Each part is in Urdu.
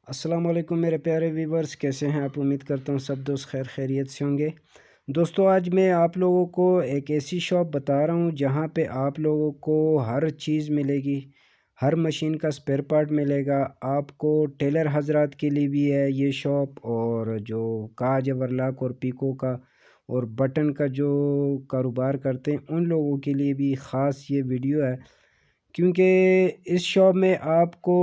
السلام علیکم میرے پیارے ویورز، کیسے ہیں آپ؟ امید کرتا ہوں سب دوست خیر خیریت سے ہوں گے۔ دوستو، آج میں آپ لوگوں کو ایک ایسی شاپ بتا رہا ہوں جہاں پہ آپ لوگوں کو ہر چیز ملے گی، ہر مشین کا سپیئر پارٹ ملے گا آپ کو۔ ٹیلر حضرات کے لیے بھی ہے یہ شاپ، اور جو کاج ورلاک اور پیکو کا اور بٹن کا جو کاروبار کرتے ہیں ان لوگوں کے لیے بھی خاص یہ ویڈیو ہے، کیونکہ اس شاپ میں آپ کو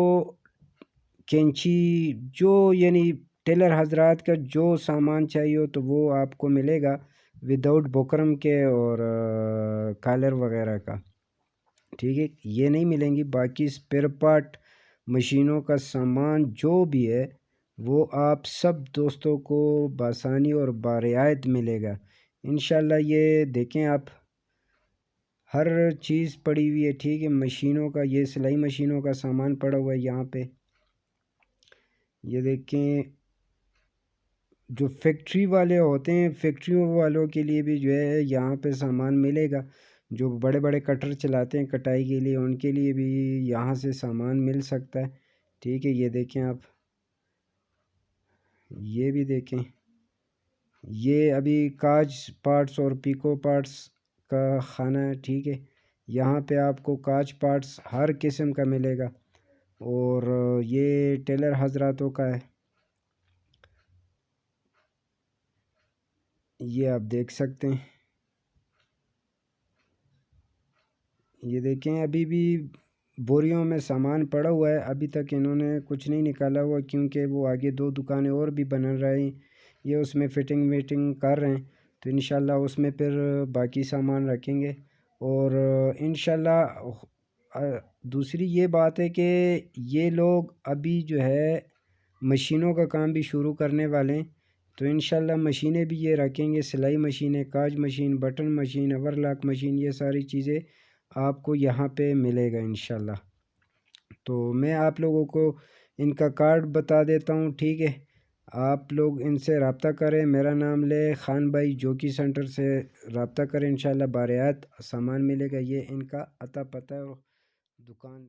کینچی جو یعنی ٹیلر حضرات کا جو سامان چاہیے ہو تو وہ آپ کو ملے گا وداؤٹ بکرم کے اور کالر وغیرہ کا، ٹھیک ہے۔ یہ نہیں ملیں گی، باقی اسپیئر پارٹ مشینوں کا سامان جو بھی ہے وہ آپ سب دوستوں کو بآسانی اور برعایت ملے گا انشاءاللہ۔ یہ دیکھیں آپ، ہر چیز پڑی ہوئی ہے، ٹھیک ہے۔ مشینوں کا، یہ سلائی مشینوں کا سامان پڑا ہوا ہے یہاں پہ، یہ دیکھیں۔ جو فیکٹری والے ہوتے ہیں، فیکٹریوں والوں کے لیے بھی جو ہے یہاں پہ سامان ملے گا۔ جو بڑے بڑے کٹر چلاتے ہیں کٹائی کے لیے، ان کے لیے بھی یہاں سے سامان مل سکتا ہے، ٹھیک ہے۔ یہ دیکھیں آپ، یہ بھی دیکھیں، یہ ابھی کاج پارٹس اور پیکو پارٹس کا خانہ ہے، ٹھیک ہے۔ یہاں پہ آپ کو کاج پارٹس ہر قسم کا ملے گا، اور یہ ٹیلر حضراتوں کا ہے، یہ آپ دیکھ سکتے ہیں۔ یہ دیکھیں، ابھی بھی بوریوں میں سامان پڑا ہوا ہے، ابھی تک انہوں نے کچھ نہیں نکالا ہوا، کیونکہ وہ آگے 2 دکانیں اور بھی بن رہی ہیں، یہ اس میں فٹنگ ویٹنگ کر رہے ہیں، تو انشاءاللہ اس میں پھر باقی سامان رکھیں گے۔ اور انشاءاللہ دوسری یہ بات ہے کہ یہ لوگ ابھی جو ہے مشینوں کا کام بھی شروع کرنے والے ہیں، تو انشاءاللہ مشینیں بھی یہ رکھیں گے، سلائی مشینیں، کاج مشین، بٹن مشین، اوورلاک مشین، یہ ساری چیزیں آپ کو یہاں پہ ملے گا انشاءاللہ۔ تو میں آپ لوگوں کو ان کا کارڈ بتا دیتا ہوں، ٹھیک ہے۔ آپ لوگ ان سے رابطہ کریں، میرا نام لے، خان بھائی جوکی سینٹر سے رابطہ کریں، انشاءاللہ بارعات سامان ملے گا۔ یہ ان کا عطا پتہ ہے، دکان